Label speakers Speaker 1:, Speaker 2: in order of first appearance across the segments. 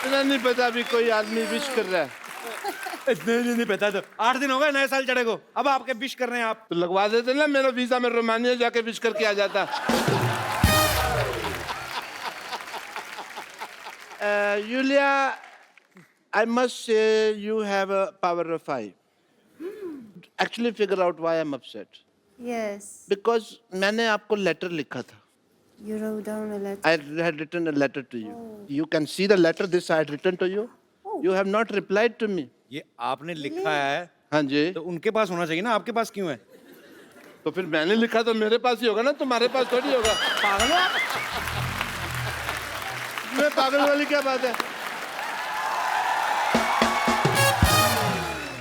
Speaker 1: इतना नहीं पता अभी कोई आदमी विश कर रहा है।
Speaker 2: नहीं पता तो 8 दिन हो गए नए साल चढ़े को, अब आपके विश कर रहे हैं आप।
Speaker 1: तो लगवा देते ना, मेरा वीजा में रोमानिया जाके विश करके आ जाता। Yulia, I must say you have a power of 5. Actually, figure out why I'm upset.
Speaker 3: Yes.
Speaker 1: Because मैंने आपको लेटर लिखा था.
Speaker 3: You wrote down a letter.
Speaker 1: I had written a letter to you. You can see the letter. This I had written to you. You have not replied to me.
Speaker 2: ये आपने लिखा है
Speaker 1: हाँ जी.
Speaker 2: तो उनके पास होना चाहिए ना, आपके पास क्यों है?
Speaker 1: तो फिर मैंने लिखा तो मेरे पास ही होगा ना, तुम्हारे पास थोड़ी होगा.
Speaker 2: पागल हो आप?
Speaker 1: मैं पागल वाली क्या बात है?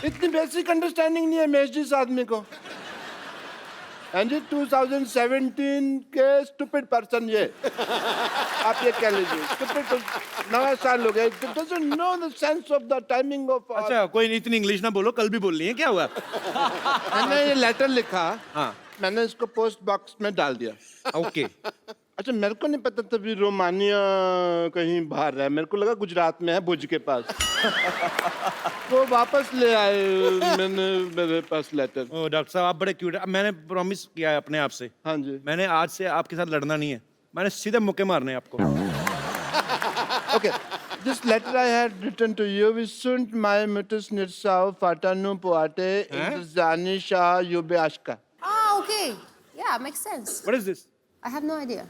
Speaker 1: इतनी बेसिक अंडरस्टैंडिंग नहीं है महेश जी इस आदमी को. हाँ जी, 2017 के स्टूपिड पर्सन ये. आप ये कह लीजिए स्टूपिड. नया साल हो गया. It doesn't know the sense of the timing of.
Speaker 2: अच्छा, कोई नहीं, इतनी इंग्लिश ना बोलो, कल भी बोल रही है, क्या हुआ?
Speaker 1: मैंने ये लेटर लिखा.
Speaker 2: हाँ.
Speaker 1: मैंने इसको पोस्ट बॉक्स में डाल दिया.
Speaker 2: ओके.
Speaker 1: अच्छा, मेरे को नहीं पता तभी रोमानिया कहीं बाहर है. मेरे को लगा गुजरात में है, भुज के पास. वो वापस ले आए मैंने मेरे पास लेटर.
Speaker 2: ओ डॉक्टर साहब, आप बड़े क्यूट हैं. मैंने प्रॉमिस किया है अपने आप से,
Speaker 1: हाँ जी.
Speaker 2: मैंने आज से आपके साथ लड़ना नहीं है, मैंने सीधे मुक्के मारने हैं आपको.
Speaker 1: Okay, this letter I had written to you is sunt mai mutus nirsau fatanu poate intezani shah yube ashka.
Speaker 3: Ah, okay. Yeah, makes sense.
Speaker 2: What is this?
Speaker 3: I have no idea.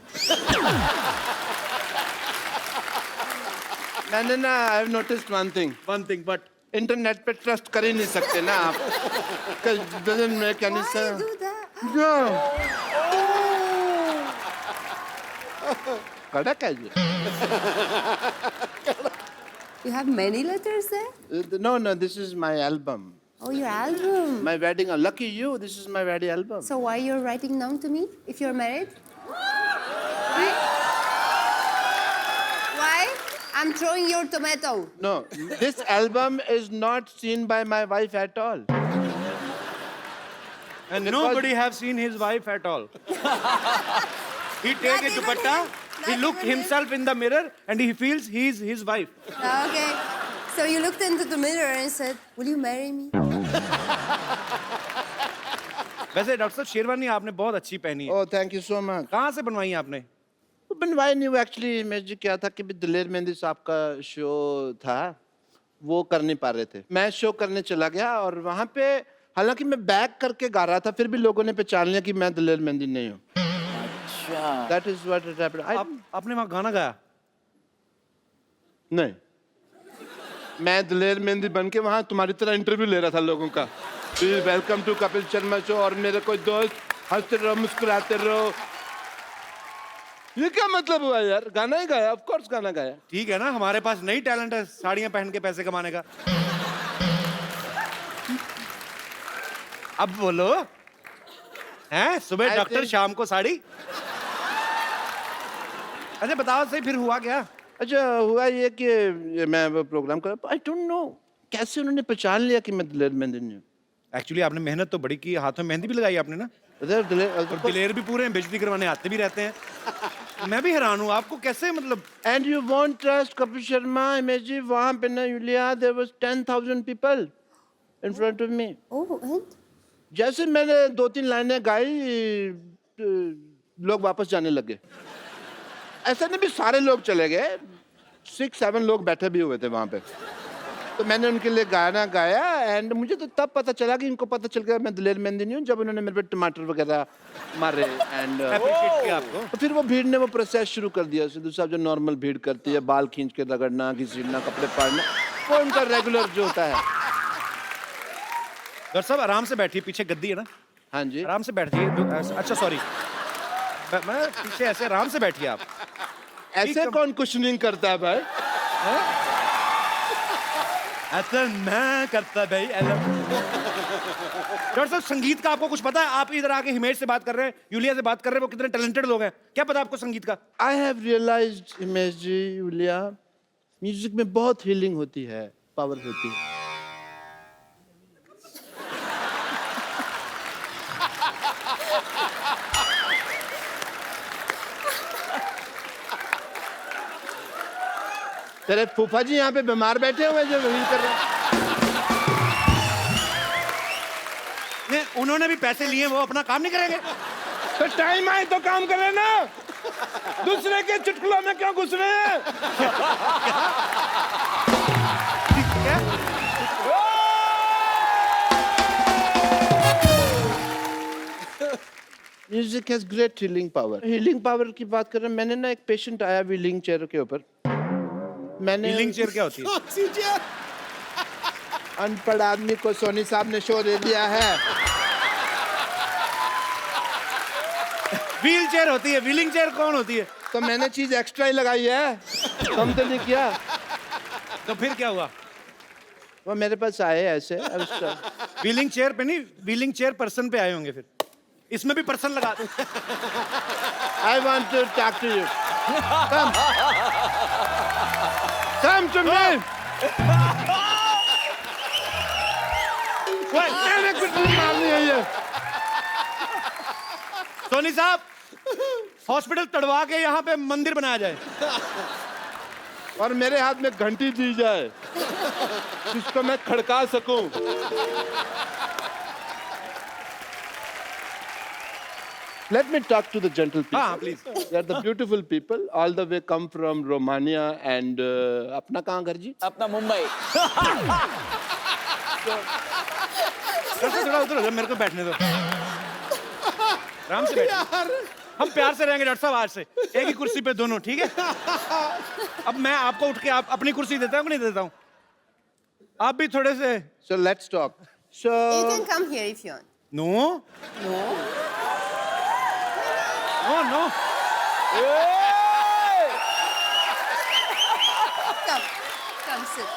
Speaker 1: मैंने ना I have noticed one thing.
Speaker 2: One thing, but
Speaker 1: internet पे trust कर ही नहीं सकते ना आप. Doesn't make any
Speaker 3: Why you
Speaker 1: sense.
Speaker 3: do that?
Speaker 1: No. कड़क है ये.
Speaker 3: You have many letters there?
Speaker 1: No, this is my album.
Speaker 3: Oh, your album.
Speaker 1: My wedding. Lucky you, this is my wedding album.
Speaker 3: So why you're writing down to me if you're married? Why? Why? I'm throwing your tomato.
Speaker 1: No, this album is not seen by my wife at all.
Speaker 2: and nobody have seen his wife at all. He take a
Speaker 3: Not even
Speaker 2: dupatta,
Speaker 3: him.
Speaker 2: he
Speaker 3: Not
Speaker 2: look
Speaker 3: even him.
Speaker 2: himself in the mirror and he feels he's his wife.
Speaker 3: Okay. So you looked into the mirror and said, "Will you marry me?"
Speaker 2: वैसे doctor साहब, शेरवानी आपने बहुत अच्छी पहनी है.
Speaker 1: Oh, thank you so much.
Speaker 2: कहाँ से बनवाई है आपने?
Speaker 1: बनवाई नहीं. वो एक्चुअली मैं जी क्या था कि भी दिलेर मेहंदी साहब का शो था, वो कर नहीं पा रहे थे. मैं शो करने चला गया और वहाँ पे हालांकि मैं बैक करके गा रहा था, फिर भी लोगों ने पहचान लिया कि मैं दिलेर मेहंदी नहीं हूँ. अच्छा. That is what it happened.
Speaker 2: आपने वहाँ गाना गाया?
Speaker 1: नहीं, मैं दिलेर मेहंदी बन के वहाँ तुम्हारी तरह इंटरव्यू ले रहा था लोगों का. Welcome to Kapil Sharma show और मेरे कोई दोस्त हंसते रहो मुस्कुराते रहो. ये क्या मतलब हुआ यार? गाना ही गाया. ऑफ कोर्स गाना गाया.
Speaker 2: ठीक है ना, हमारे पास नई टैलेंट है साड़ियाँ पहन के पैसे कमाने का. अब बोलो, हैं? सुबह
Speaker 1: I
Speaker 2: डॉक्टर,
Speaker 1: think-
Speaker 2: शाम को साड़ी. अच्छा बताओ सही, फिर हुआ क्या?
Speaker 1: अच्छा, हुआ ये कि ये मैं वो प्रोग्राम कर, आई डोंट नो कैसे उन्होंने पहचान लिया कि मैं दिलेर मेहंदी नहीं हूँ.
Speaker 2: एक्चुअली आपने मेहनत तो बड़ी की, हाथों में मेहंदी भी लगाई आपने ना,
Speaker 1: और
Speaker 2: दिलेर भी पूरे हैं, बेइज्जती करवाने आते भी रहते हैं. मैं भी हैरान हूँ, आपको कैसे मतलब.
Speaker 1: And you won't trust Kapil Sharma image ji, वहाँ पे ना Yulia there was 10,000 people in front of me.
Speaker 3: Oh, and?
Speaker 1: जैसे मैंने 2-3 लाइनें गाई, लोग वापस जाने लगे. ऐसा नहीं भी सारे लोग चले गए, 6-7 लोग बैठे भी हुए थे वहाँ पे. तो मैंने उनके लिए गाना गाया एंड मुझे तो तब पता चला कि इनको पता चल गया मैं दिलेर मेहंदी नहीं हूँ, जब उन्होंने मेरे पे टमाटर वगैरह मारे. एंड
Speaker 2: अप्रिशिएट किया आपको.
Speaker 1: तो फिर वो भीड़ ने वो प्रोसेस शुरू कर दिया. सिद्धू साहब जो नॉर्मल भीड़ करती है, बाल खींच के रगड़ना, घसीटना, कपड़े फाड़ना, वो उनका रेगुलर जो होता है.
Speaker 2: डॉक्टर साहब आराम से बैठिए, पीछे गद्दी है ना,
Speaker 1: हाँ जी.
Speaker 2: आराम से बैठिए. अच्छा सॉरी, मैं पीछे ऐसे आराम से बैठिए आप.
Speaker 1: ऐसे कौन कुशनिंग करता है भाई?
Speaker 2: ऐसा मैं करता भाई. डॉक्टर साहब, संगीत का आपको कुछ पता है? आप इधर आके हिमेश से बात कर रहे हैं, यूलिया से बात कर रहे हैं, वो कितने टैलेंटेड लोग हैं. क्या पता आपको संगीत का?
Speaker 1: I have realised Himesh ji, Yulia, music में बहुत हीलिंग होती है, पावर होती है. तेरे फूफा जी यहाँ पे बीमार बैठे हुए जो व्हील कर रहे हैं।
Speaker 2: नहीं, उन्होंने भी पैसे लिए, वो अपना काम नहीं करेंगे?
Speaker 1: तो टाइम आए तो काम करे ना, दूसरे के चुटकुलों में क्यों घुस रहे हैं?
Speaker 2: क्या?
Speaker 1: Music has great healing power. Healing power की बात कर रहे हैं, मैंने ना एक पेशेंट आया व्हीलिंग चेयर के ऊपर। मैंने
Speaker 2: व्हीलिंग चेयर क्या होती है?
Speaker 1: अनपढ़ आदमी को सोनी साहब ने शो दे दिया है।
Speaker 2: व्हील चेयर होती है, व्हीलिंग चेयर कौन होती है?
Speaker 1: तो मैंने चीज एक्स्ट्रा ही लगाई है, कम तो नहीं किया।
Speaker 2: तो फिर क्या हुआ?
Speaker 1: वो मेरे पास आए ऐसे।
Speaker 2: व्हीलिंग चेयर पे नहीं, व्हीलिंग चेयर पर्सन पे आए होंगे। फिर इसमें भी पर्सन लगा दो।
Speaker 1: I want to talk to you. Come. Come to me. मैंने कुछ नहीं मारनी है ये।
Speaker 2: सोनी साहब, हॉस्पिटल तड़वा के यहाँ पे मंदिर बनाया जाए
Speaker 1: और मेरे हाथ में घंटी दी जाए जिसको मैं खड़का सकूं। Let me talk to the gentle people.
Speaker 2: हाँ, please.
Speaker 1: They are the beautiful people. All the way come from Romania and अपना कहाँ घर जी?
Speaker 4: अपना मुंबई।
Speaker 2: थोड़ा उधर हो जाओ, मेरे को बैठने दो। आराम से बैठो। हम प्यार से रहेंगे डॉक्टर साहब आज से, एक ही कुर्सी पे दोनों, ठीक है? अब मैं आपको उठ के आप अपनी कुर्सी देता हूँ कि नहीं देता हूँ? आप भी थोड़े से।
Speaker 1: So let's talk. So
Speaker 3: You can come here if you want.
Speaker 2: No
Speaker 3: No.
Speaker 2: No no.
Speaker 3: Come. Come sit.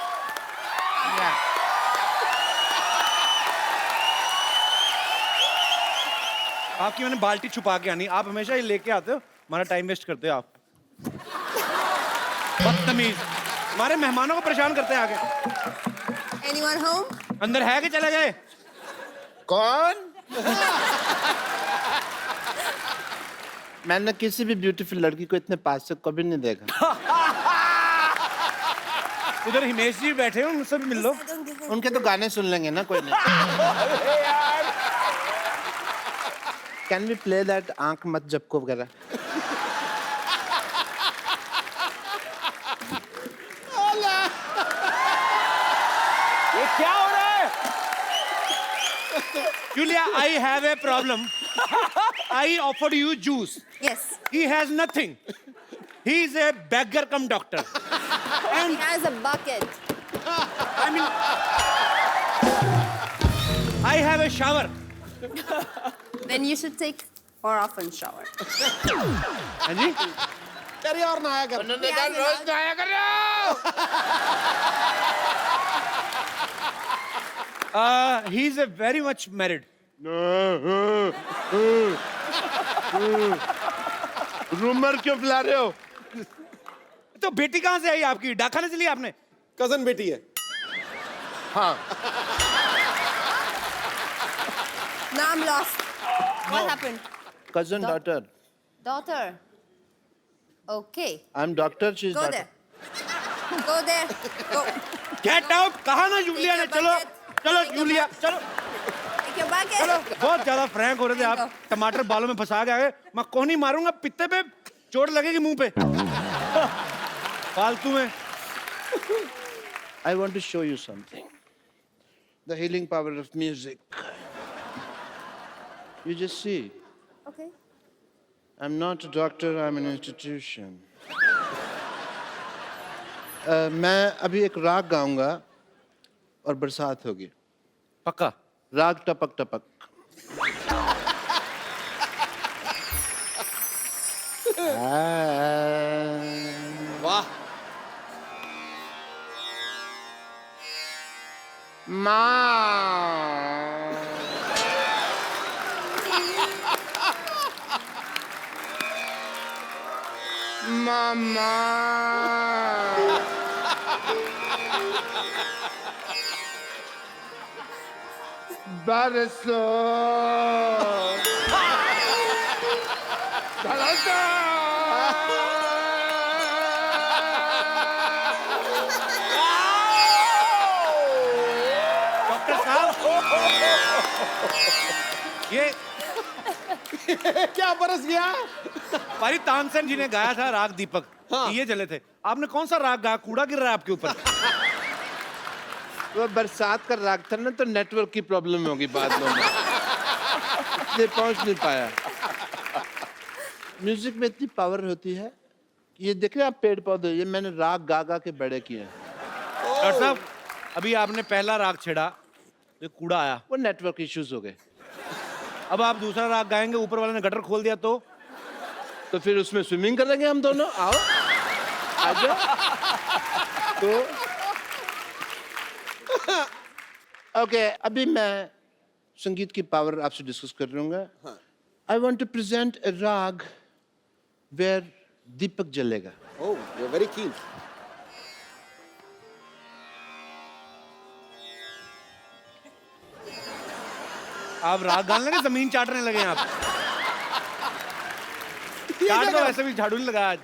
Speaker 2: आपकी मैंने बाल्टी छुपा के आनी, आप हमेशा ही लेके आते हो, हमारा टाइम वेस्ट करते हो आप। बदतमीज, हमारे मेहमानों को परेशान करते हैं आगे।
Speaker 3: Anyone home?
Speaker 2: अंदर है कि चले गए?
Speaker 1: कौन? मैंने किसी भी ब्यूटीफुल लड़की को इतने पास से कभी नहीं देखा।
Speaker 2: उधर हिमेश जी बैठे हो, उनसे भी मिल लो।
Speaker 3: I don't give a
Speaker 1: उनके तो गाने सुन लेंगे ना, कोई नहीं। कैन वी प्ले दैट आंख मत झपको वगैरह?
Speaker 4: ये क्या हो रहा है?
Speaker 2: Julia, I have a problem. I offered you juice.
Speaker 3: Yes.
Speaker 2: He has nothing. He is a beggar cum doctor.
Speaker 3: He has a bucket.
Speaker 2: I mean, I have a shower.
Speaker 3: Then you should take more often shower.
Speaker 2: हाँ जी?
Speaker 4: तेरी और ना आया कर।
Speaker 1: उन्होंने
Speaker 3: कहा रोज
Speaker 1: नहाया करो।
Speaker 2: He's a very much married.
Speaker 1: Rumour क्यों फैला रहे हो?
Speaker 2: तो बेटी कहाँ से आई आपकी? डाका से ली आपने?
Speaker 4: कजन बेटी है।
Speaker 1: हाँ।
Speaker 3: No, I'm lost. What happened?
Speaker 1: Cousin daughter.
Speaker 3: Daughter. Okay.
Speaker 1: I'm doctor. She's
Speaker 3: Go
Speaker 1: daughter.
Speaker 3: there. Go there. Go.
Speaker 2: Get out! कहा ना यूलिया ने?
Speaker 3: Take your
Speaker 2: चलो,
Speaker 3: bucket.
Speaker 2: चलो
Speaker 3: Take your
Speaker 2: यूलिया,
Speaker 3: bucket.
Speaker 2: चलो।
Speaker 3: Take your bucket.
Speaker 2: बहुत ज्यादा Frank हो रहे थे आप।
Speaker 3: Go.
Speaker 2: टमाटर बालों में फंसा के आ गए। मैं कोहनी मारूंगा, पित्ते पे चोट लगेगी मुंह पे। फालतू में।
Speaker 1: I want to show you something. The healing power of music. You just see.
Speaker 3: Okay.
Speaker 1: I'm not a doctor, I'm an institution. मैं अभी एक राग गाऊंगा और बरसात होगी।
Speaker 2: पक्का?
Speaker 1: राग टपक टपक।
Speaker 4: वाह।
Speaker 1: माँ मामा बरसो धड़का
Speaker 2: ये
Speaker 4: क्या बरस गया?
Speaker 2: भाई तानसेन जी ने गाया था राग दीपक,
Speaker 4: हाँ।
Speaker 2: ये चले थे। आपने कौन सा राग गाया? कूड़ा गिर रहा है आपके ऊपर।
Speaker 1: वो बरसात का राग था ना, तो नेटवर्क की प्रॉब्लम होगी बादलों में, इसलिए पहुंच नहीं पाया। म्यूजिक में इतनी पावर होती है। ये देख रहे हैं आप पेड़ पौधे, ये मैंने राग गा गा के बड़े किए हैं।
Speaker 2: डॉक्टर साहब, अभी आपने पहला राग छेड़ा, ये कूड़ा आया।
Speaker 1: वो नेटवर्क इश्यूज हो गए,
Speaker 2: अब आप दूसरा राग गाएंगे, ऊपर वाले ने गटर खोल दिया तो
Speaker 1: तो फिर उसमें स्विमिंग करेंगे हम दोनों। आओ आ जाओ। तो ओके, अभी मैं संगीत की पावर आपसे डिस्कस कर लूंगा। आई वॉन्ट टू प्रेजेंट ए राग वेयर दीपक जलेगा।
Speaker 4: Oh, you're very keen.
Speaker 2: आप राग गाने लगे, जमीन चाटने लगे हैं आप। चाट तो वैसे भी झाड़ू नहीं लगा आज।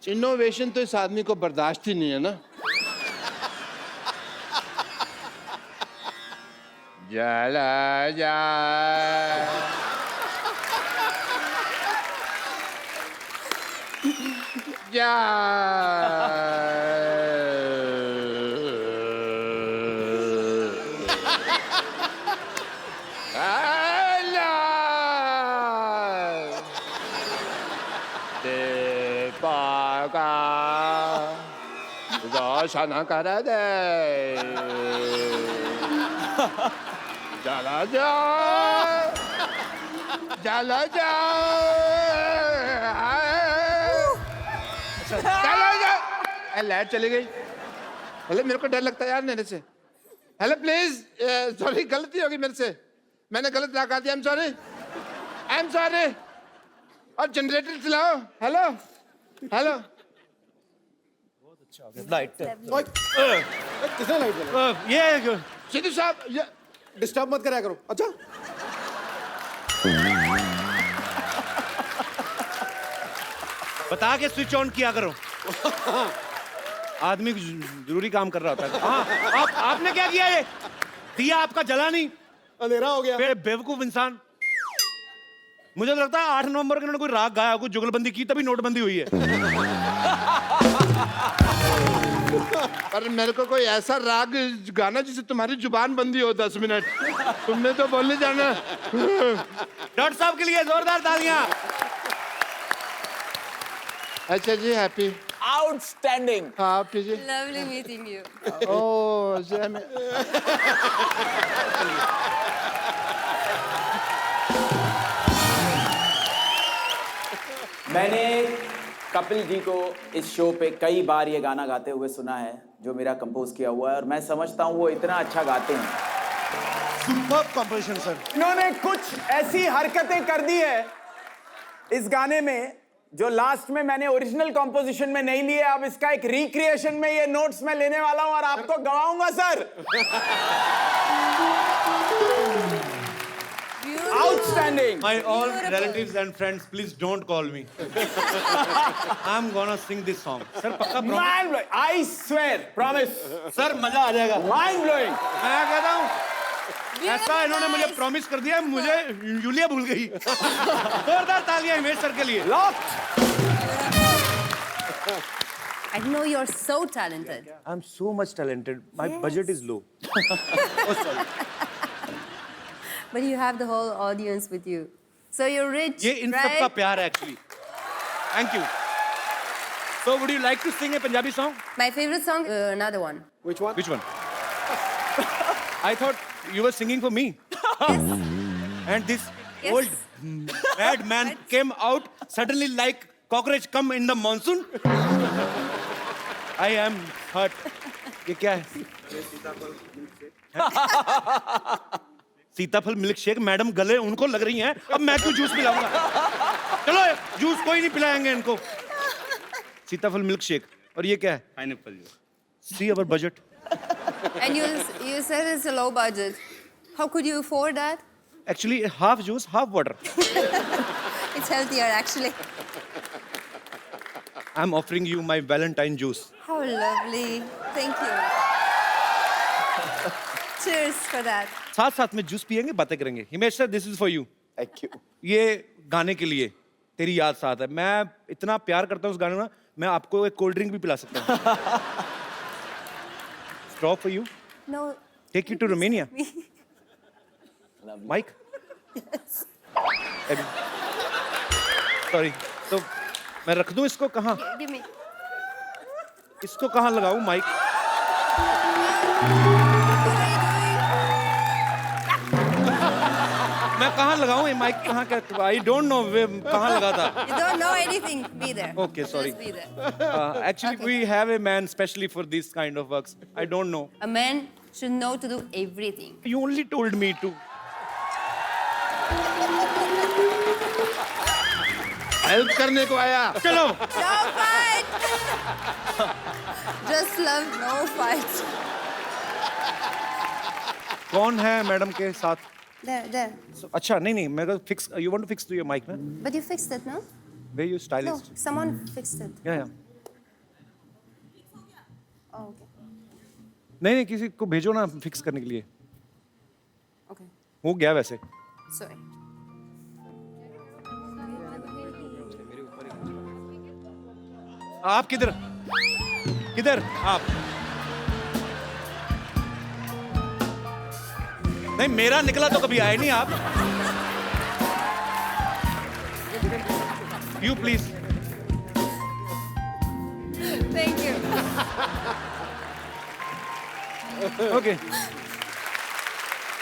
Speaker 1: इनोवेशन तो इस आदमी को बर्दाश्त ही नहीं है ना। जला जा जा रोशन कर दे, जला जा जला जा चला जा। लाइट चली गई। हेलो, मेरे को डर लगता है यार मेरे से। हेलो प्लीज, सॉरी, गलती होगी मेरे से, मैंने गलत लगा दिया। I am sorry. और जनरेटर चलाओ। Hello hello.
Speaker 2: लाइट
Speaker 4: ओए, किसने लाइट जलाई?
Speaker 2: ये
Speaker 1: सिद्धू साहब, ये
Speaker 4: डिस्टर्ब मत कराया करो। अच्छा,
Speaker 2: बता के स्विच ऑन किया करो। आदमी जरूरी काम कर रहा होता है। हाँ, आपने क्या किया? ये दिया आपका जला नहीं,
Speaker 4: अंधेरा हो गया।
Speaker 2: बेवकूफ इंसान। मुझे तो लगता है 8 नवंबर को इन्होंने कोई राग गाया, कोई जुगलबंदी की, तभी नोटबंदी हुई है।
Speaker 1: पर मेरे को कोई ऐसा राग गाना जिससे तुम्हारी जुबान बंदी हो 10 मिनट। तुमने तो बोलने जाना।
Speaker 2: डॉक्टर साहब के लिए जोरदार तालियां।
Speaker 1: अच्छा जी, हैप्पी।
Speaker 5: Outstanding.
Speaker 1: हाँ, आप कीजिए।
Speaker 3: Lovely meeting you.
Speaker 1: ओह,
Speaker 5: मैंने कपिल जी को इस शो पे कई बार ये गाना गाते हुए सुना है, जो मेरा कंपोज किया हुआ है, और मैं समझता हूँ वो इतना अच्छा गाते हैं।
Speaker 2: Superb composition sir.
Speaker 5: इन्होंने कुछ ऐसी हरकतें कर दी है इस गाने में जो लास्ट में मैंने ओरिजिनल कंपोजिशन में नहीं लिए। अब इसका एक रिक्रिएशन में ये नोट्स मैं लेने वाला हूं और आपको गवाऊंगा sir. Outstanding.
Speaker 2: My all
Speaker 3: Beautiful.
Speaker 2: relatives and friends, please don't call me. I'm gonna sing this song. Sir, पक्का promise?
Speaker 5: Mind blowing. I swear, promise.
Speaker 2: Sir, मजा आ जाएगा।
Speaker 5: Mind blowing.
Speaker 2: मैं कहता हूँ, ऐसा इन्होंने मुझे
Speaker 3: Nice.
Speaker 2: प्रॉमिस कर दिया, मुझे यूलिया भूल गई। जोरदार तालियां हिमेश सर के लिए।
Speaker 5: Locked.
Speaker 3: I know you're so talented.
Speaker 2: I'm so much talented. My
Speaker 3: Yes.
Speaker 2: budget is low.
Speaker 3: But you have the whole audience with you. So you're rich,
Speaker 2: ये इन सब का
Speaker 3: right?
Speaker 2: प्यार है actually. Thank you. So would you like to sing a Punjabi song?
Speaker 3: My favorite song, another one.
Speaker 4: Which one?
Speaker 2: Which one? I thought you were singing for me. And this
Speaker 3: Yes.
Speaker 2: old bad man came out suddenly like cockroach come in the monsoon. I am hurt. ये क्या है? सीताफल milk shake. Madam गले उनको लग रही हैं, अब मैं क्यों जूस पिलाऊंगा? चलो जूस कोई नहीं पिलाएंगे इनको। सीताफल मिल्क शेक। और ये क्या है? Pineapple juice. See our budget.
Speaker 3: And you said it's a low budget. How could you afford that?
Speaker 2: Actually, half juice, half water.
Speaker 3: It's healthier, actually.
Speaker 2: I'm offering you my Valentine juice.
Speaker 3: How lovely. Thank you. Cheers for that.
Speaker 2: साथ साथ में juice पियेंगे, बातें करेंगे। Himesh sir, this is for you.
Speaker 5: Thank you.
Speaker 2: ये गाने के लिए तेरी याद साथ है। मैं इतना प्यार करता हूँ उस गाने में, मैं आपको एक कोल्ड ड्रिंक भी पिला सकता हूँ। Straw for you.
Speaker 3: No.
Speaker 2: Take you to Romania. Mic. Sorry, तो मैं रख दूं इसको कहाँ?
Speaker 3: Give me.
Speaker 2: इसको कहाँ लगाऊं माइक? मैं कहाँ लगाऊं ये माइक? कहाँ क्या? आई डोंट नो कहाँ लगा था।
Speaker 3: You don't know anything. Be there.
Speaker 2: Okay, sorry.
Speaker 3: Just be there.
Speaker 2: Actually,
Speaker 3: Okay.
Speaker 2: we have a man specially for this kind of works. I don't know.
Speaker 3: A man should know to do everything.
Speaker 2: You only told me to.
Speaker 1: Help करने को आया।
Speaker 2: चलो।
Speaker 3: No fight. Just love, no fight.
Speaker 2: कौन है madam के साथ?
Speaker 3: There, there.
Speaker 2: अच्छा, नहीं, मैं तो fix. You want to fix to your mic, ना?
Speaker 3: But you fixed it, no?
Speaker 2: Where you
Speaker 3: No,
Speaker 2: stylist?
Speaker 3: someone fixed it.
Speaker 2: Yeah.
Speaker 3: Oh, okay.
Speaker 2: नहीं, किसी को भेजो ना फिक्स करने के लिए।
Speaker 3: Okay.
Speaker 2: हो गया वैसे।
Speaker 3: Sorry.
Speaker 2: आप किधर? किधर? आप? नहीं, मेरा निकला तो कभी आए नहीं आप। You please.
Speaker 3: Thank you.
Speaker 2: Okay.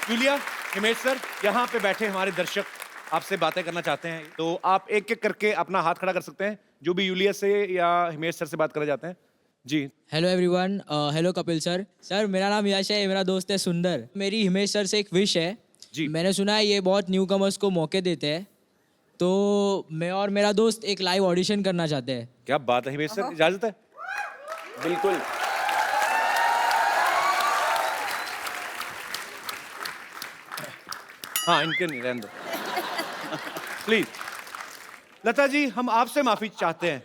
Speaker 2: Julia, Himesh sir, यहाँ पे बैठे हमारे दर्शक आपसे बातें करना चाहते हैं, तो आप एक एक करके अपना हाथ खड़ा कर सकते हैं, जो भी यूलिया से या हिमेश सर से बात करना चाहते हैं। जी।
Speaker 6: Hello everyone, hello Kapil sir. Sir, मेरा नाम यश है, ये मेरा दोस्त है सुंदर। मेरी हिमेश सर से एक विश है।
Speaker 2: जी।
Speaker 6: मैंने सुना है ये बहुत न्यू कमर्स को मौके देते हैं, तो मैं और मेरा दोस्त एक लाइव ऑडिशन करना चाहते हैं।
Speaker 2: क्या बात है हिमेश सर, इजाजत है?
Speaker 5: बिल्कुल।
Speaker 2: हाँ, इनके नहीं, रहने दो प्लीज। लता जी, हम आपसे माफी चाहते हैं,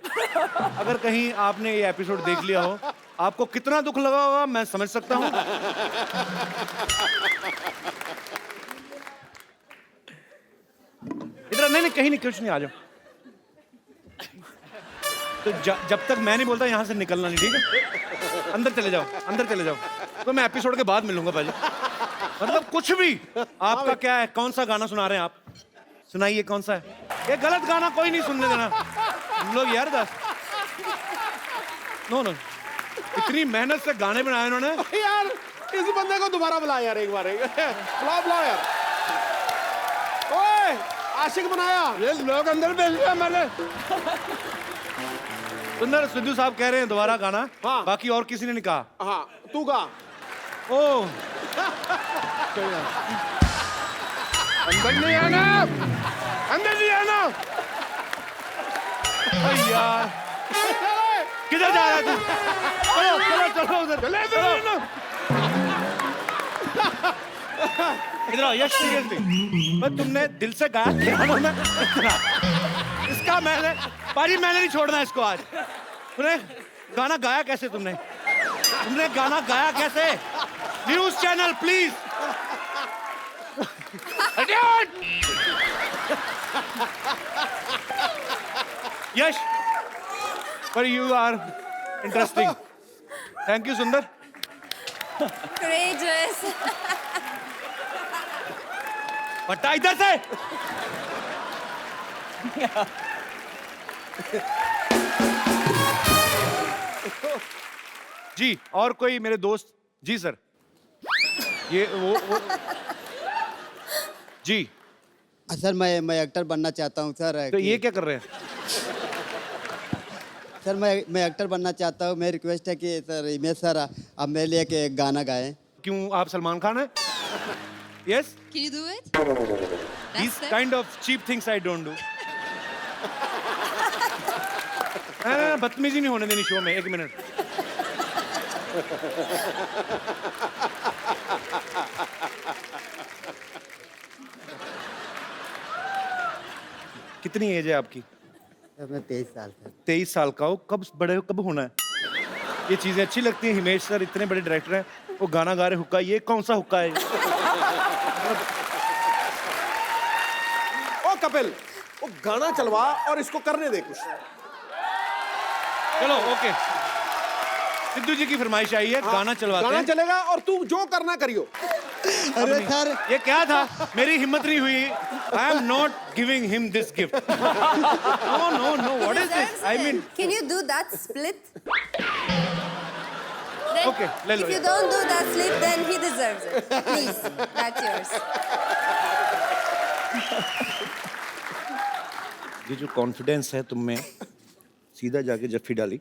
Speaker 2: अगर कहीं आपने ये एपिसोड देख लिया हो, आपको कितना दुख लगा होगा मैं समझ सकता हूँ। इधर नहीं, कहीं नहीं, कुछ नहीं, आ जाओ। तो जब तक मैं नहीं बोलता यहाँ से निकलना नहीं, ठीक है? अंदर चले जाओ, अंदर चले जाओ। तो मैं एपिसोड के बाद मिलूंगा भाजी। मतलब कुछ भी आपका क्या है? कौन सा गाना सुना रहे हैं आप? सुनाइए, कौन सा है? ये गलत गाना कोई नहीं सुनने देना हम लोग यार। नो, इतनी मेहनत से गाने बनाए इन्होंने।
Speaker 4: यार, इस बंदे को दोबारा बुला यार, एक बार बुलाओ यार। ओए, आशिक बनाया।
Speaker 1: ये लोग अंदर भेज दिया मैंने।
Speaker 2: सुंदर, सिद्धू साहब कह रहे हैं दोबारा गाना।
Speaker 4: हाँ।
Speaker 2: बाकी और किसी ने नहीं कहा।
Speaker 4: हाँ, तू गा।
Speaker 2: ओह,
Speaker 1: अंदर नहीं आना, अंदर नहीं आना।
Speaker 2: अरे यार, किधर जा रहा है तू? चलो उधर,
Speaker 1: चले इधर।
Speaker 2: इधर आओ। यश, सीरियसली, मैं तुमने दिल से गाया ध्यानों में इसका मैंने नहीं छोड़ना इसको आज। तुमने गाना गाया कैसे? तुमने गाना गाया कैसे? News channel please. यश, पर you are interesting. Thank you सुंदर।
Speaker 3: Courageous.
Speaker 2: बटा इधर से। जी, और कोई मेरे दोस्त? जी सर, ये वो जी।
Speaker 7: सर, मैं एक्टर बनना चाहता हूँ सर।
Speaker 2: तो ये क्या कर रहे हैं?
Speaker 7: सर, मैं एक्टर बनना चाहता हूँ। मेरी रिक्वेस्ट है कि सर हिमेश सर अब मेरे लिए एक गाना गाएं।
Speaker 2: क्यों, आप सलमान खान हैं? Yes,
Speaker 3: Can you do it?
Speaker 2: these kind of cheap things I don't do. बदतमीजी नहीं होने देनी शो में। एक मिनट। कितनी एज है आपकी?
Speaker 7: सर, मैं 23 साल का।
Speaker 2: 23 साल का हो? कब बड़े हो, कब होना है? ये चीजें अच्छी लगती हैं। हिमेश सर इतने बड़े डायरेक्टर हैं, वो गाना गा रहे हुक्का, ये कौन सा हुक्का है?
Speaker 4: ओ कपिल, वो गाना चलवा और इसको करने दे कुछ।
Speaker 2: चलो ओके, सिद्धू जी की फरमाइश आई है, गाना चलवाते
Speaker 4: गाना
Speaker 2: हैं।
Speaker 4: चलेगा और तू जो करना करियो।
Speaker 7: अरे सर
Speaker 2: ये क्या था? मेरी हिम्मत नहीं हुई। I am not giving him this gift. No no no, what is this? I mean,
Speaker 3: Can you do that split? Then,
Speaker 2: Okay, ले लो
Speaker 3: if you
Speaker 2: ये।
Speaker 3: don't do that split, then he deserves it. Please, that's yours.
Speaker 2: ये जो confidence है तुम में, सीधा जाके जफ्फी डाली,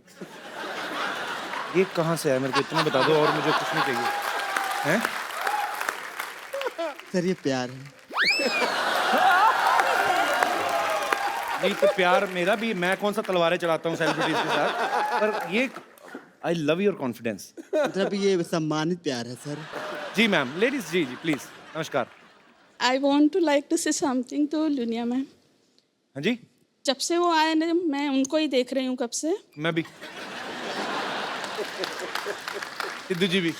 Speaker 2: ये कहाँ से आया? मेरे को इतना बता दो और मुझे कुछ नहीं चाहिए। हैं?
Speaker 7: सर ये प्यार है।
Speaker 2: नहीं तो प्यार मेरा भी, मैं कौन सा तलवारें चलाता हूँ सेलिब्रिटीज के साथ, पर ये आई लव योर कॉन्फिडेंस।
Speaker 7: मतलब ये सम्मानित प्यार है सर।
Speaker 2: जी मैम, लेडीज जी जी प्लीज, नमस्कार।
Speaker 8: I want to like to say something to Lunia ma'am.
Speaker 2: हाँ जी,
Speaker 8: जब से वो आए ना, मैं उनको ही देख रही हूँ कब से।
Speaker 2: मैं भी, सिद्धू जी भी।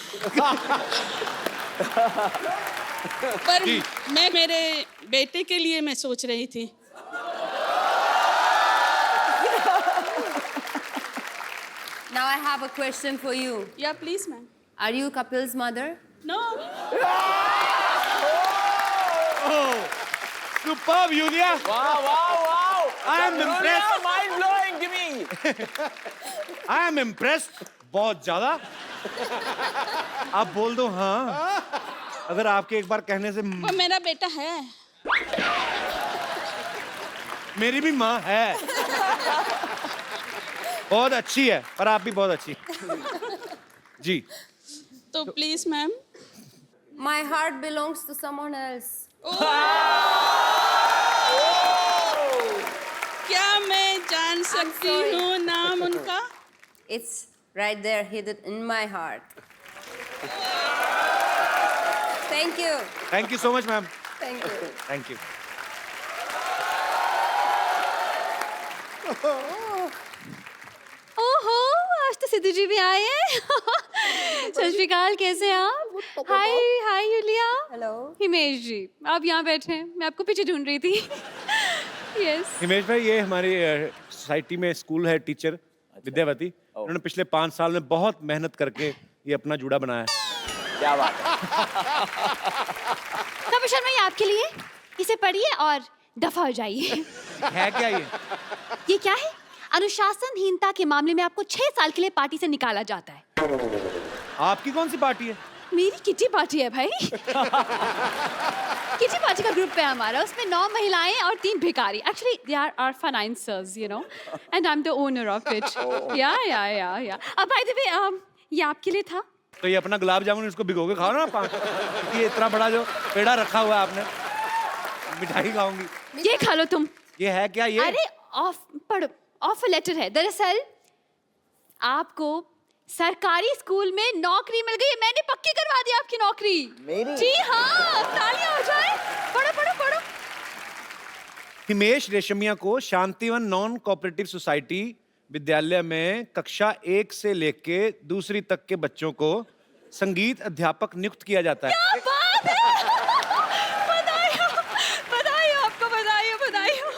Speaker 8: पर
Speaker 2: जी।
Speaker 8: मैं मेरे बेटे के लिए मैं सोच रही थी।
Speaker 3: Now I have a question for you.
Speaker 8: या please ma'am.
Speaker 3: Are you Kapil's mother?
Speaker 8: No
Speaker 2: Superb, Yulia.
Speaker 5: Wow.
Speaker 2: I am impressed.
Speaker 5: Mind blowing, give me.
Speaker 2: I am impressed. बहुत ज्यादा। आप बोल दो हाँ, अगर आपके एक बार कहने से।
Speaker 8: वो मेरा बेटा है।
Speaker 2: मेरी भी माँ है, बहुत अच्छी है, पर आप भी बहुत अच्छी। जी,
Speaker 8: तो please ma'am.
Speaker 3: My heart belongs to someone else.
Speaker 8: क्या मैं जान सकती
Speaker 3: sorry.
Speaker 8: हूँ नाम उनका?
Speaker 3: It's right there, hidden in my heart. Thank you.
Speaker 2: Thank you so much ma'am,
Speaker 3: Thank you.
Speaker 2: Thank you.
Speaker 9: ओहो, आज तो सिद्धू जी भी आए हैं। सत श्री अकाल, कैसे हैं आप? हाय हाय यूलिया।
Speaker 3: Hello.
Speaker 9: हिमेश जी, आप यहाँ बैठे हैं, मैं आपको पीछे ढूंढ रही थी। यस।
Speaker 2: हिमेश भाई, ये हमारी सोसाइटी में स्कूल है, टीचर विद्यावती, उन्होंने पिछले 5 साल में बहुत मेहनत करके ये अपना जूड़ा बनाया है।
Speaker 5: क्या बात है।
Speaker 9: कपिल शर्मा, ये आपके लिए, इसे पढ़िए और दफा हो जाइए।
Speaker 2: है क्या ये?
Speaker 9: ये क्या है? अनुशासनहीनता के मामले में आपको 6 साल के लिए पार्टी से निकाला जाता है।
Speaker 2: आपकी कौन सी पार्टी है?
Speaker 9: मेरी किटी पार्टी है भाई। किटी पार्टी का ग्रुप है हमारा, उसमें 9 महिलाएं और 3 भिखारी। Actually they are organisers, you know, and I am the owner of it. या अब बाय द वे, ये आपके लिए था।
Speaker 2: तो ये अपना गुलाब जामुन इसको भिगो के खाओ ना, ये इतना बड़ा जो पेड़ा रखा हुआ है आपने, मिठाई खाऊंगी।
Speaker 9: ये खा लो तुम।
Speaker 2: ये है क्या ये?
Speaker 9: अरे पढ़ो, ऑफर लेटर है। दरअसल आपको सरकारी स्कूल में नौकरी मिल गई है। मैंने पक्की करवा दी आपकी नौकरी।
Speaker 5: मेरी?
Speaker 9: जी हाँ, तालियां हो जाए। पढ़ो पढ़ो पढ़ो।
Speaker 2: हिमेश रेशमिया को शांतिवन नॉन कोऑपरेटिव सोसाइटी विद्यालय में कक्षा 1 से लेके 2री तक के बच्चों को संगीत अध्यापक नियुक्त किया जाता है।
Speaker 9: क्या बात है! बधाई हो।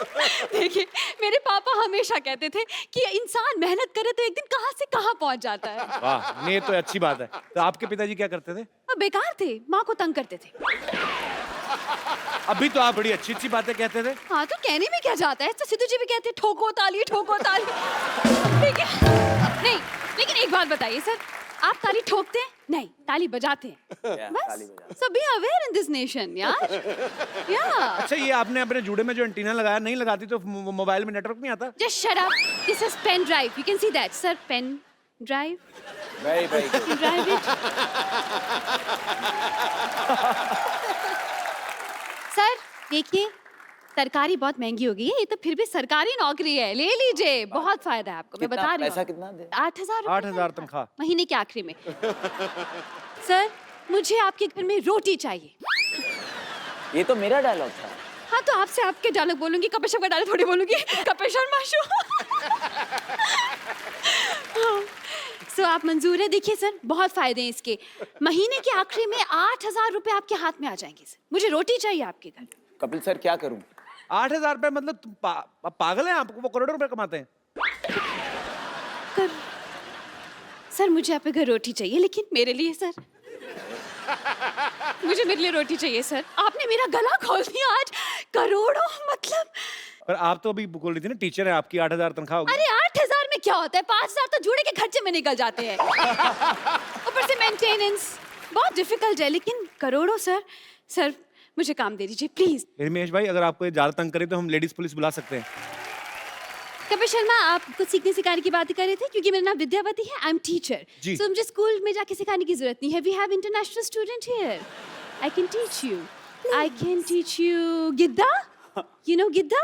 Speaker 9: देखिए, मेरे पापा हमेशा कहते थे कि इंसान मेहनत करे तो एक दिन कहाँ से कहाँ पहुंच जाता है।
Speaker 2: वाह, नहीं ये तो अच्छी बात है। तो आपके पिताजी क्या करते थे?
Speaker 9: वो बेकार थे, माँ को तंग करते थे।
Speaker 2: अभी तो आप बड़ी अच्छी अच्छी बातें कहते थे।
Speaker 9: हाँ, तो कहने में क्या जाता है? तो सिद्धू जी भी कहते हैं ठोको ताली, ठोको ताली। ठीक है? नहीं, लेकिन एक बात बताइए सर, आप ताली ठोकते हैं? नहीं, ताली बजाते हैं। बस। So be aware in this nation, यार। Yeah.
Speaker 2: अच्छा, ये आपने अपने जूड़े में जो एंटीना लगाया, नहीं लगाती तो मोबाइल में नेटवर्क नहीं आता?
Speaker 9: Just shut up. This is pen drive. You can see that, sir. Pen drive.
Speaker 5: Very good.
Speaker 9: Drive it. Sir, देखिए, सरकारी बहुत महंगी हो गई है। ये तो फिर भी सरकारी नौकरी है, ले लीजिए, बहुत फायदा है आपको। मैं बता रही हूँ।
Speaker 5: पैसा कितना दे?
Speaker 9: 8,000।
Speaker 2: 8,000 तनख्वाह
Speaker 9: महीने के आखिरी में। सर, मुझे आपके घर में रोटी चाहिए।
Speaker 5: ये तो मेरा डायलॉग था।
Speaker 9: हाँ, तो आपसे आपके डायलॉग बोलूंगी, कपिल शर्मा डायलॉग थोड़ी बोलूंगी। कपिल शर्मा शो। सो आप मंजूर है? देखिए सर, बहुत फायदे हैं इसके। महीने के आखिरी में 8,000 रुपए आपके हाथ में आ जाएंगे सर। मुझे रोटी चाहिए आपके घर।
Speaker 5: कपिल सर क्या करूं?
Speaker 2: 8,000 रुपए मतलब तुम पागल हैं? आपको वो करोड़ों रुपए कमाते हैं।
Speaker 9: सर मुझे आपके घर रोटी चाहिए, लेकिन मेरे लिए सर। मुझे मेरे लिए रोटी चाहिए सर। आपने मेरा गला खोल दिया आज। करोड़ों मतलब।
Speaker 2: पर आप तो अभी बोल रही थी ना, टीचर है आपकी, 8,000 तनख्वाह होगी।
Speaker 9: अरे 8,000 में क्या होता है? 5,000 तो जूड़े के खर्चे में निकल जाते हैं। ऊपर से मेंटेनेंस बहुत डिफिकल्ट है, लेकिन करोड़ों सर। सर मुझे काम दे दीजिए प्लीज।
Speaker 2: हिमेश भाई, अगर आपको ये ज्यादा तंग करे तो हम लेडीज पुलिस बुला सकते हैं।
Speaker 9: कपिल शर्मा, आप कुछ सीखने सिखाने की बात कर रहे थे, क्योंकि मेरा नाम विद्यावती है। आई एम टीचर,
Speaker 2: जी।
Speaker 9: सो मुझे स्कूल में जाके सिखाने की जरूरत नहीं है। We have international student here. I can teach you. I can teach you Giddha. You know Giddha?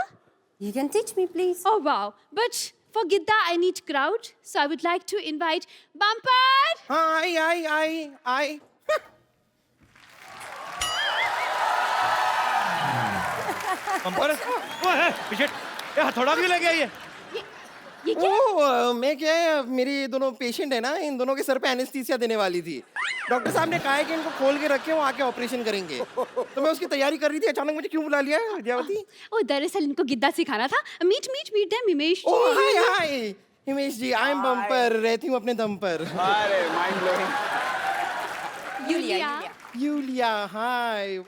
Speaker 3: You can teach me, please.
Speaker 9: Oh wow! But for Gidda, I need crowd, so I would like to invite Bumper.
Speaker 4: आई
Speaker 2: पंपर वो है पीछे, ये हथौड़ा क्यों लग गया ये?
Speaker 9: ये क्या?
Speaker 4: ओ मैं क्या है, मेरी ये दोनों पेशेंट है ना, इन दोनों के सर पे एनेस्थीसिया देने वाली थी। डॉक्टर साहब ने कहा है कि इनको खोल के रखे, वो आके ऑपरेशन करेंगे। तो मैं उसकी तैयारी कर रही थी, अचानक मुझे क्यों बुला लिया विद्यावती?
Speaker 9: ओ दरअसल इनको गिद्दा सिखाना था। मीट देम हिमेश
Speaker 4: ओ
Speaker 9: ji.
Speaker 4: Hi hi Himesh ji, I am bumper, रहती हूँ अपने दम पर।
Speaker 5: अरे mind blowing.
Speaker 9: Yulia.
Speaker 4: Yulia hi,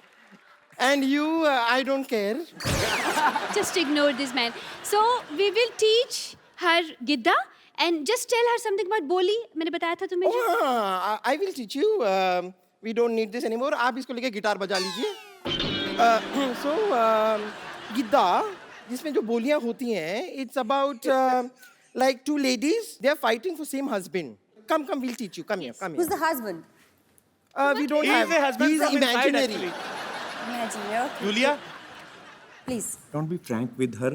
Speaker 4: and you I don't care.
Speaker 9: Just ignore this man. So we will teach her Gidda and just tell her something about Boli. मैंने बताया था तुम्हें जो।
Speaker 4: I will teach you, we don't need this anymore. आप इसको लेके guitar बजा लीजिए। सो गिद्दा, जिसमें जो बोलियां होती हैं, it's about like two ladies, they are fighting for same husband. Come, we'll teach you. Come here.
Speaker 3: Who's the husband?
Speaker 4: We don't
Speaker 2: He
Speaker 4: have.
Speaker 2: is a husband
Speaker 4: He's
Speaker 2: from inside,
Speaker 4: imaginary.
Speaker 2: actually.
Speaker 3: Imaginary. Okay.
Speaker 2: Julia,
Speaker 3: Please.
Speaker 2: don't be frank with her.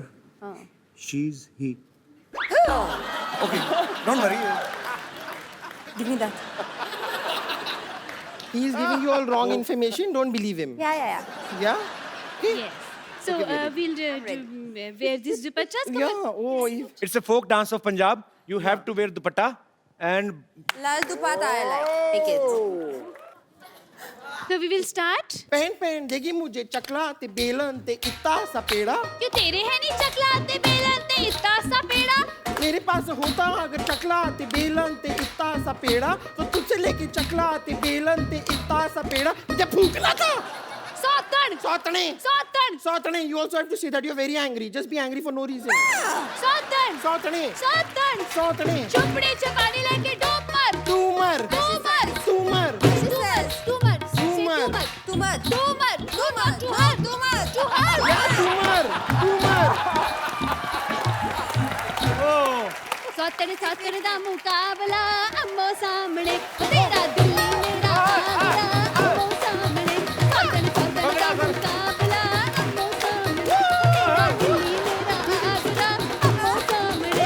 Speaker 2: She's he. Don't worry.
Speaker 3: Give me that.
Speaker 4: He is giving you all wrong information. Don't believe him.
Speaker 3: Yeah.
Speaker 4: Yeah?
Speaker 9: Yes. So we'll wear this dupattas.
Speaker 4: Yeah. Oh,
Speaker 2: It's a folk dance of Punjab. You have to wear dupatta and
Speaker 3: Lal dupatta I like. Take it.
Speaker 9: So we will start.
Speaker 4: पहन देगी मुझे चकला ते बेलन ते इत्ता सा पेड़ा।
Speaker 9: क्यों तेरे है नहीं चकला ते बेलन ते इतना सा पेड़ा?
Speaker 4: मेरे पास होता अगर चकला ते बेलन ते इत्ता सा पेड़ा, तो तुझसे लेके चकला ते बेलन ते इत्ता सा पेड़ा मुझे फूकना था।
Speaker 9: सौतन.
Speaker 4: सौतने, you also have to say that you're very angry. Just be angry for no reason.
Speaker 9: सौतन.
Speaker 4: सौतने,
Speaker 9: चुपड़े चपाने लगे डोप मर.
Speaker 4: तूमर,
Speaker 3: She says.
Speaker 9: Tumar.
Speaker 3: Tumar.
Speaker 9: सौतन दा मुकाबला अम्मो सामने, तेरा दिल्ली मेरा आगरा अम्मो सामने. सौतन दा मुकाबला अम्मो सामने, तेरा दिल्ली मेरा आगरा अम्मो सामने.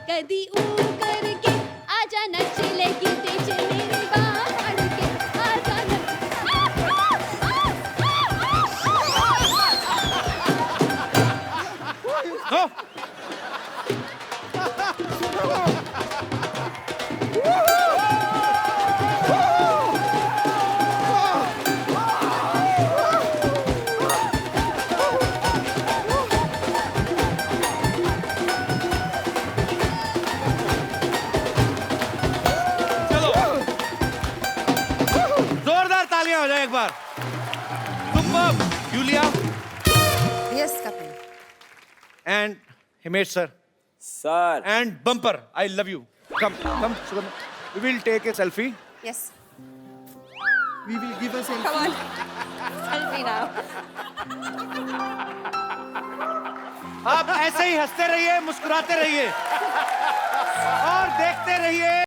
Speaker 9: कदी ऊ करके आजा नच ले गिद्दे चले रे बाहर के आजा
Speaker 2: No. चलो जोरदार तालियां हो जाए एक बार। Superb, Yulia
Speaker 3: Yes, Kapil.
Speaker 2: and Himesh sir
Speaker 5: sir
Speaker 2: and Bumper. I love you. Come, Sugandha. We will take a selfie.
Speaker 3: Yes.
Speaker 4: We will give a selfie.
Speaker 3: Come on. Selfie now.
Speaker 2: आप ऐसे ही हंसते रहिए, मुस्कुराते रहिए।